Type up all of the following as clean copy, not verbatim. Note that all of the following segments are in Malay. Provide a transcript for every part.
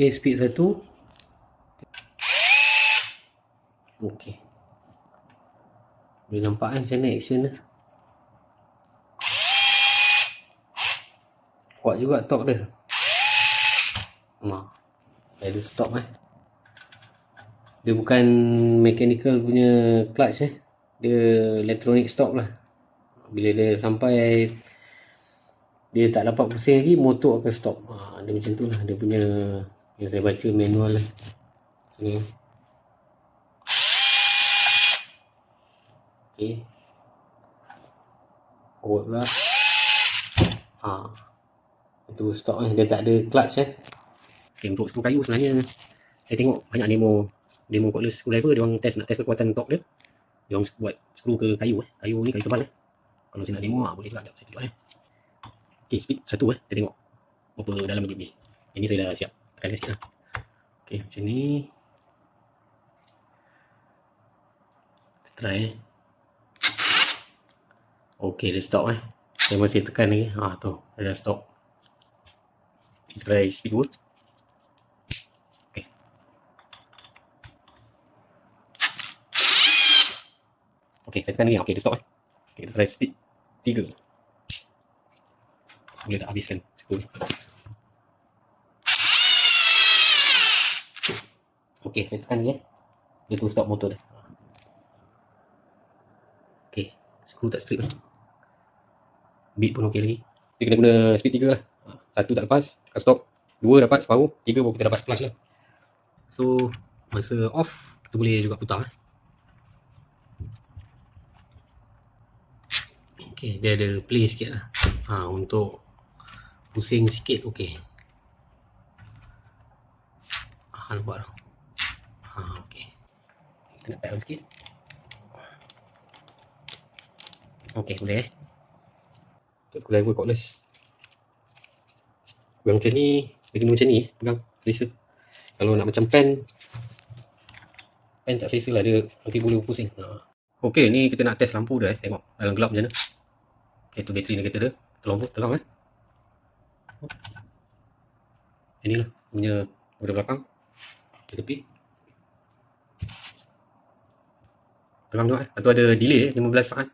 Okay, speed 1. Okay, boleh nampak kan macam mana action dia. Kuat juga torque dia. Ada stop dia bukan mechanical punya clutch dia electronic stop lah. Bila dia sampai dia tak dapat pusing lagi, motor akan stop. Dia macam tu lah dia punya, yang saya baca manual lah ni. Okay, forward pula. Itu stop dia tak ada clutch Okay, untuk skru kayu sebenarnya saya tengok banyak demo cordless screwdriver, dia orang nak test kekuatan torque dia. Dia orang buat skru ke kayu kayu ni kayu tebal Kalau saya nak demo boleh juga. Sekejap saya tunjuk Okay, speed 1 kita tengok berapa dalam dia lebih. Ini saya dah siap tekan sikit lah. Okay, macam ni. Kita try Okay, dia stop saya masih tekan lagi. Tu dia dah stop. Kita try speed 2. Okay, saya tekan lagi. Okay, dia stop Okay, kita try speed 3. Boleh tak habiskan skru ni. Okay, saya tekan lagi dia tu stop motor dia. Okay, skru tak straight beat pun okey lagi. Dia kena guna speed 3 lah. 1 tak lepas, tekan stop. 2 dapat separuh, 3 baru kita dapat flush lah. So masa off kita boleh juga putar Okay, dia ada play sikit lah. Untuk pusing sikit okey. Nampak tu. Okey. Kita nak tight sikit. Okey, boleh Untuk screwdriver cordless. Pegang macam ni, dia kena macam ni pegang selesa. Kalau nak macam pen tak selesa lah, dia nanti boleh pusing. Okey, ni kita nak test lampu dia tengok dalam gelap macam mana. Okay, tu bateri negator dia. Lampu terang Inilah punya roda belakang di tepi. Terang tu Lepas tu ada delay 15 saat.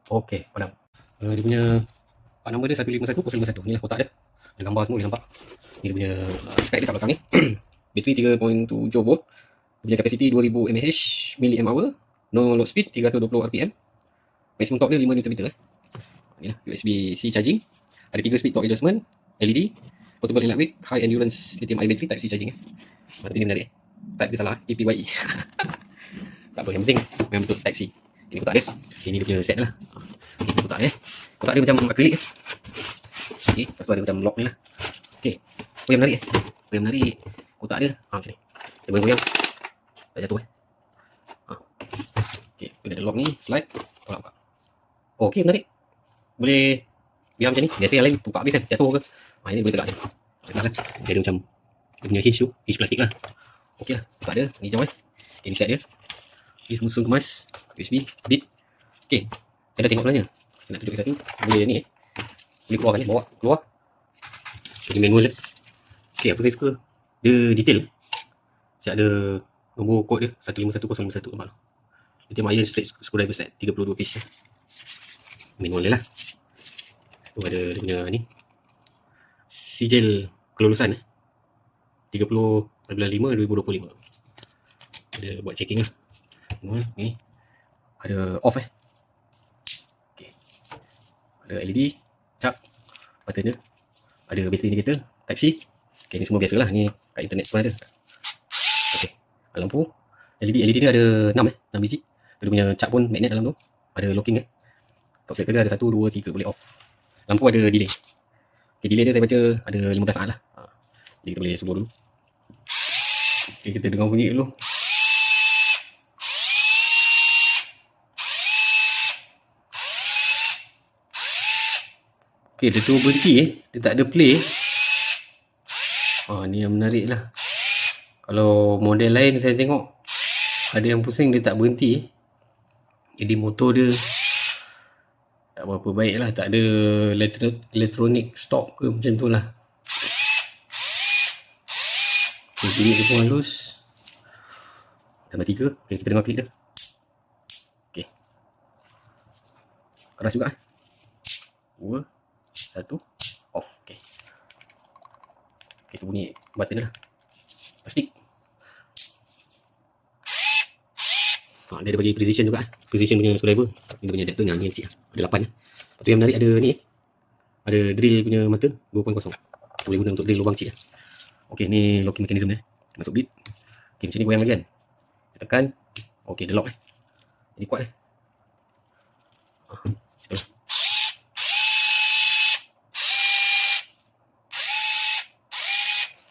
Okey, padam. Dia punya part number dia 151.051. Inilah kotak dia. Ada gambar semua boleh nampak. Ni dia punya spec dia kat belakang ni. Bateri 3.7 volt. Dia punya capacity 2000 mAh, mAh. No load speed 320 rpm. Maximum torque dia 5 Nm. Inilah USB-C charging. Ada 3 speed torque adjustment, LED, portable and lightweight, high endurance lithium ion battery, type C charging Tapi ni menarik. Type dia salah, APYE. Tak apa, yang penting memang betul type C. Ini kotak dia. Ini dia punya set lah. Ini kotak dia. Kotak dia macam akrilik Okay, lepas tu ada macam lock ni lah. Okay, yang menarik yang menarik kotak dia macam ni. Dia goyang-goyang tak jatuh Okay, dia ada lock ni, slide. Tolak buka. Okay, menarik. Boleh biar macam ni. Biasa yang lain tumpah habis jatuh ke. Ini boleh tegak je. Tegak kan. Dia ada macam dia punya hinge tu, hinge plastik lah. Okay lah, kotak dia ni jauh Okay, ni set dia. Okay, semua susun kemas. USB, bit. Okay, saya dah tengok sebenarnya. Saya nak tunjuk satu. Boleh ni boleh keluarkan bawa keluar. Jadi manual dia. Okay, apa saya suka, dia detail. Saya ada nombor kod dia 151051 nampak tu. Lithium ion straight screwdriver set 32 piece manual dia lah. Tu ada dia punya ni sijil kelulusan 30/5/2025. Ada buat checking lah. Ni ada off Okay. Ada LED, cap, button dia. Ada bateri indicator, type C. Okay, ni semua biasa lah. Ni kat internet pun ada. Okay. Lampu LED dia ada 6 biji. Dia punya cap pun magnet dalam tu. Ada locking top selector dia ada 1, 2, 3 boleh off. Lampu ada delay. Okay, delay dia saya baca ada 15 saat lah. Jadi kita boleh subuh dulu. Okay, kita dengar bunyi dulu. Okay, dia tu berhenti dia tak ada play. Ni yang menarik lah. Kalau model lain saya tengok ada yang pusing dia tak berhenti. Jadi motor dia tak berapa baik lah, tak ada electronic stop ke macam tu lah. Okay, bunyi dia pun halus. Tambah 3. Okay, kita dengar klik dia. Okay, keras juga 2, 1, off. Okay, itu bunyi button dia lah. Plastik. Dia ada bagi precision juga. Precision punya screwdriver. Ini punya adapter yang ni kecil. Ada 8. Lepas tu yang menarik ada ni. Ada drill punya mata 2.0. Boleh guna untuk drill lubang kecil. Okey, ni locking mechanism dia. Masuk bit. Okey, macam ni goyang lagi kan. Kita tekan. Okey, dia lock Jadi kuat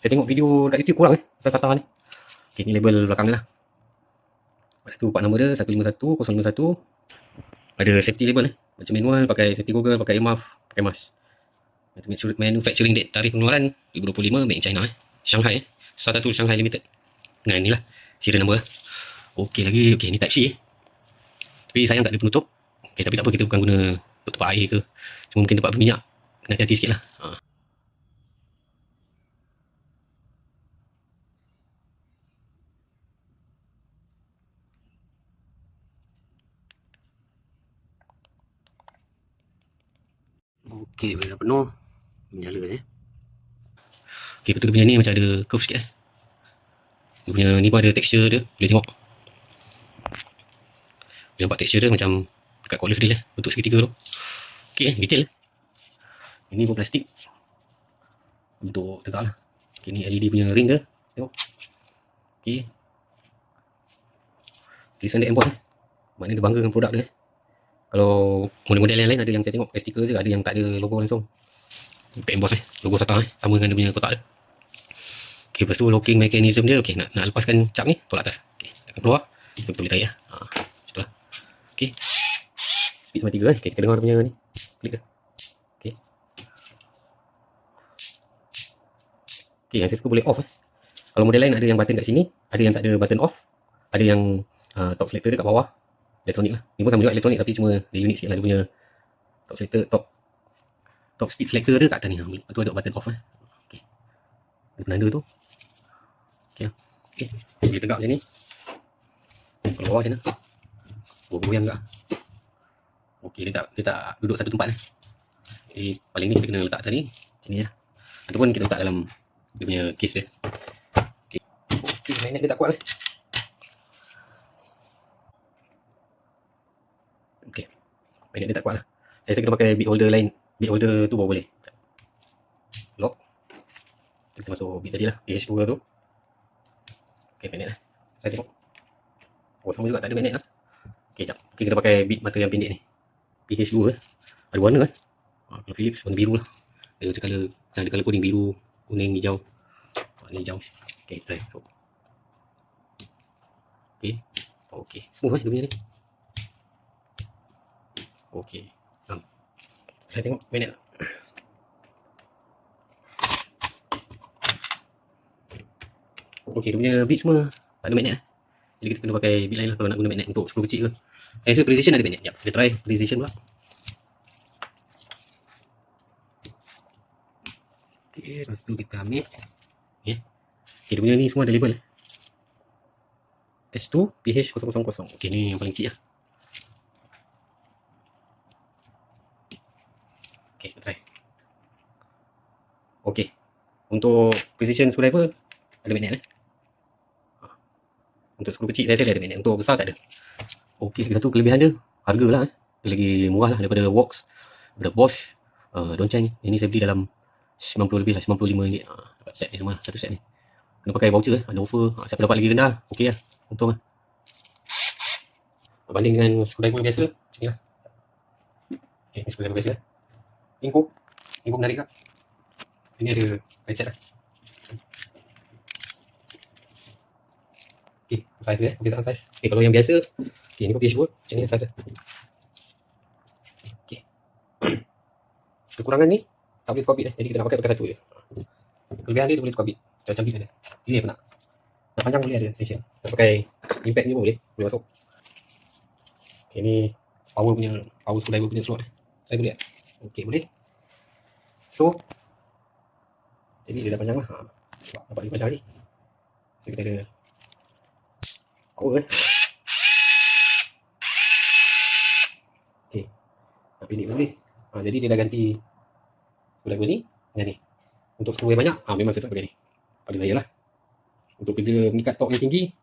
Saya tengok video kat YouTube kurang SATA ni. Okey, ni label belakang dia lah. Lepas tu part nombor dia 151 051. Ada safety label macam manual, pakai safety Google, pakai EMAF, pakai MAS. Manufacturing date, tarikh pengeluaran 2025, made in China Shanghai, Satatul Shanghai Limited. Dengan inilah serial number. Okey lagi. Okey, ni type C tapi sayang tak ada penutup. Okey, tapi tak apa, kita bukan guna untuk tempat air ke, cuma mungkin tempat berminyak, kena hati-hati sikit lah. Okey, bila dah penuh menyala Okey, betul punya ni macam ada curve sikit dia punya ni pun ada texture dia, boleh tengok. Dia nampak texture dia macam dekat collar grill bentuk segitiga tu. Okey, detail ini pun plastik bentuk tegak lah. Okey, ni LED punya ring dia, tengok. Okey, tulisan dia emboss maknanya dia bangga dengan produk dia. Kalau model-model yang lain ada yang saya tengok stiker je, ada yang tak ada logo langsung. Emboss logo SATA sama dengan dia punya kotak dia. Okey, lepas tu locking mechanism dia. Okey, nak lepaskan cap ni, tolak atas. Okey, tekan keluar, kita boleh tarik macam lah. Okey, speed sama 3 Okey, kita dengar dia punya ni, klik dia. Okey, okey, yang saya suka boleh off Kalau model lain ada yang button kat sini, ada yang tak ada button off, ada yang top selector dia kat bawah, elektronik lah. Ni pun sama juga elektronik tapi cuma dia unik sikit lah. Dia punya top selector, top speed selector dia kat atas ni. Lepas tu ada button off Okey, ada penanda tu. Okey, okey, dia tegak macam ni. Kalau bawah macam mana? Goyang juga. Okey, dia tak duduk satu tempat paling ni kita kena letak tadi macam ni lah. Ataupun kita letak dalam dia punya case dia. Okey, magnet dia tak kuat Okey, magnet dia tak kuat lah. Saya kena pakai bit holder lain. Bit holder tu baru boleh. Lock. Kita masuk bit tadi lah, PH2 tu. Okey, magnet lah. Saya tengok. Sama juga tak ada magnet lah. Okey, jap. Okey, kita pakai bit mata yang pendek ni. PH2 ada warna kalau Philips warna biru lah. Ada color kuning, biru, kuning, hijau. Ni hijau. Okey, try. Okey. Okey, smooth dia punya ni. Okey. Saya tengok magnet. Okey, dia punya bit semua tak ada magnet Jadi kita kena pakai bit lain lah kalau nak guna magnet untuk skru kecil ke. Saya rasa precision ada magnet. Jap, kita try precision pula. Okey, lepas tu kita ambil. Okey, dia punya ni semua ada label S2 PH000. Okey, ni yang paling kecil lah. Okey, kita try. Okey, untuk precision screwdriver ada magnet Untuk skru kecil saya ada magnet, untuk besar tak ada. Okey, satu kelebihan dia, harga lah dia lagi murah lah daripada Works, daripada Bosch, Dongcheng. Ini saya beli dalam 90 lebih lah, 95 ringgit. Dapat set ni semua, satu set ni. Kena pakai voucher ada offer. Siapa dapat lagi rendah, okey lah, untung lah. Berbanding dengan screwdriver biasa, macam ni lah. Okey, ni screwdriver biasa lah. Inco menarik tak? Ini ada lecet lah. Okey, size dia, perbezaan size. Okey, kalau yang biasa, okey, ni pun PH2, macam ni size dia. Okey. Kekurangan ni tak boleh tukar bit jadi kita nak pakai satu je. Kelebihan dia boleh tukar bit macam bit ada. Pilih apa nak. Nak panjang boleh ada station. Nak pakai impact ni pun boleh masuk. Okay, ni power screwdriver punya slot. Saya boleh tak? Okay, boleh. So jadi dia dah panjang lah. Dapat dia panjang ni. So kita ada power Okay, nak pilih boleh. Jadi dia dah ganti screwdriver ni dengan ni. Untuk skru yang banyak, memang saya tak pakai ni. Pada saya lah. Untuk kerja mengikat torque yang tinggi,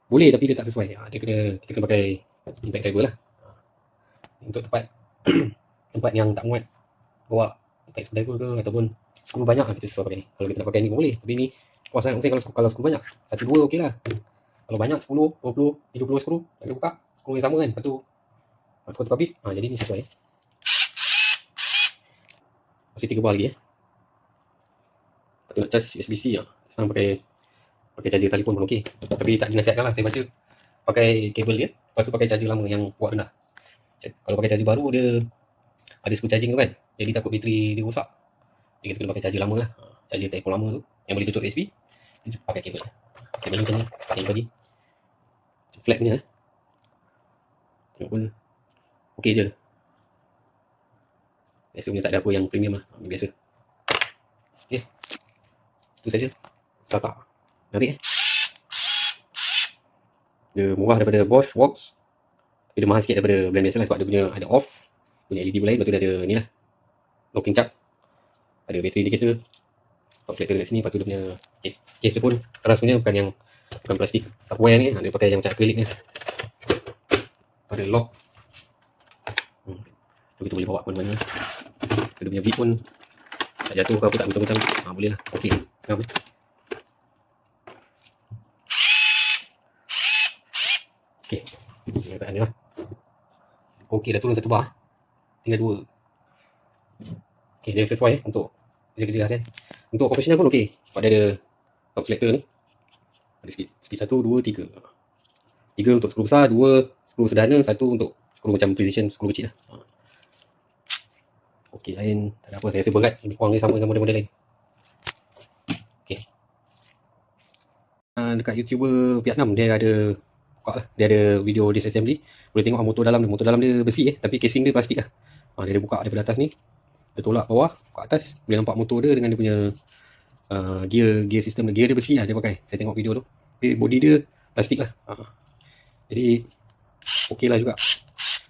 boleh tapi dia tak sesuai. Kita kena pakai impact driver lah. Untuk tempat yang tak muat bawa impact screwdriver ke ataupun skru banyak, kita sesuai pakai ni. Kalau kita nak pakai ni pun boleh. Tapi ni kuas lah. Maksudnya kalau skru banyak, 1-2 okey lah. Kalau banyak 10, 20, 30 skru, tak boleh buka. Skru yang sama kan. Lepas tu tukar bit. Jadi ni sesuai. Masih 3 bar lagi Lepas tu nak charge USB-C sekarang pakai charger telefon pun okey. Tapi tak dinasihatkan lah, saya baca pakai kabel dia, lepas tu pakai charger lama yang kuat rendah. Kalau pakai charger baru dia ada screw charging tu kan, jadi takut bateri dia rosak. Jadi kita kena pakai charger lama lah, charger telefon lama tu yang boleh cocok USB. Pakai kabel macam ni, yang tadi flat punya tengok pun okey je. Biasa punya, tak ada apa yang premium lah, biasa. Okay, itu saja. Startup menarik Dia murah daripada Bosch Works, tapi dia mahal sikit daripada brand biasa lah, sebab dia punya ada off, punya LED lain. Lepas tu dia ada ni lah, locking cap, ada battery indicator, top selector dekat sini. Lepas tu dia punya case dia pun keras punya, bukan plastik tupperware ni, dia pakai yang macam acrylic ni. Ada lock, so kita boleh bawa pun mana. Dia punya bit pun tak jatuh ke apa, tak macam-macam. Boleh lah, okey. Faham Okey, kenyataan dia lah. Okey, dah turun 1 bar, tinggal 2. Okey, dia sesuai untuk kerja-kerja harian. Untuk operational pun okey, sebab dia ada top selector ni. Ada speed 1, 2, 3. 3 untuk skru besar, 2 skru sederhana, 1 untuk skru macam precision, skru kecil lah. Okey, lain tak ada apa, saya rasa berat lebih kurang dia sama dengan model-model lain. Okey, dekat YouTuber Vietnam dia ada buka lah, dia ada video disassembly. Boleh tengok motor dalam dia besi tapi casing dia plastik lah. Dia ada buka daripada atas ni, dia tolak bawah ke atas, boleh nampak motor dia dengan dia punya gear system. Gear dia besi lah dia pakai, saya tengok video tu. Tapi body dia plastik lah. Jadi okey lah juga,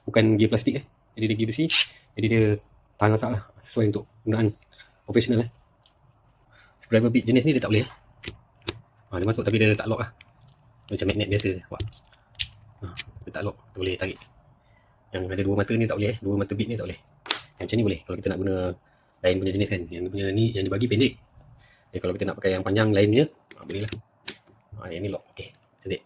bukan gear plastik jadi dia gear besi, jadi dia tahan masak lah, sesuai untuk gunaan operational Screwdriver bit jenis ni dia tak boleh dia masuk tapi dia tak lock lah, macam magnet biasa buat. Dia tak lock, dia boleh tarik. Yang ada 2 mata ni tak boleh 2 mata bit ni tak boleh. Yang macam ni boleh kalau kita nak guna lain punya jenis kan. Yang punya ni yang dibagi pendek. Jadi kalau kita nak pakai yang panjang lain punya, boleh lah. Yang ni lock. Okey, cantik.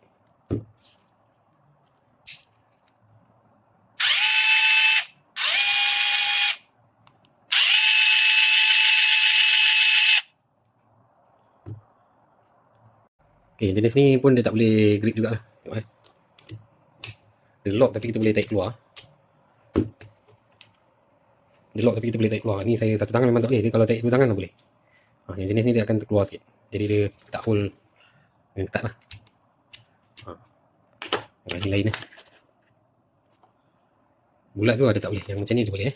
Okey, jenis ni pun dia tak boleh grip jugalah. Tengok dia lock tapi kita boleh tarik keluar. Dia lock tapi kita boleh tarik keluar. Ni saya satu tangan memang tak boleh. Dia kalau tarik 2 tangan tak boleh. Yang jenis ni dia akan terkeluar sikit. Jadi dia tak hold dengan ketat lah. Yang ni lain bulat tu ada tak boleh. Yang macam ni dia boleh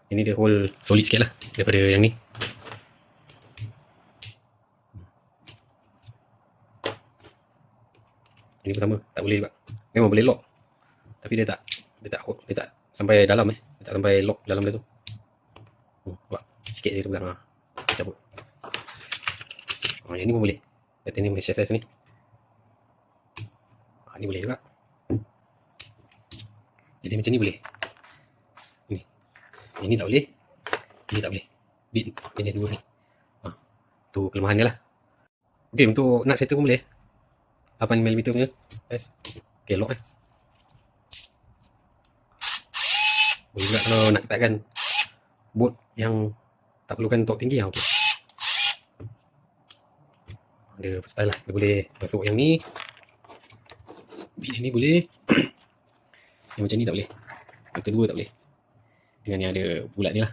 Ini dia hold solid sikit lah daripada yang ni. Ini pun sama, tak boleh juga. Memang boleh lock, tapi dia tak sampai dalam dia tak sampai lock dalam dia tu. Buat sikit je dia pegang cabut. Yang ni pun boleh. Kata ni boleh size ni. Ni boleh juga. Jadi macam ni boleh. Ni. Yang ni tak boleh. Ini tak boleh. Bit ini 2 ni. Tu kelemahan dia lah. Okey, untuk nut setter pun boleh. 8mm punya. Yes. Okey, lock Boleh juga kalau nak ketatkan bolt yang tak perlukan torque tinggi okey. Dia style lah. Dia boleh masuk yang ni. Bit yang ni boleh. Yang macam ni tak boleh. Yang kedua tak boleh. dengan yang ada bulat ni lah.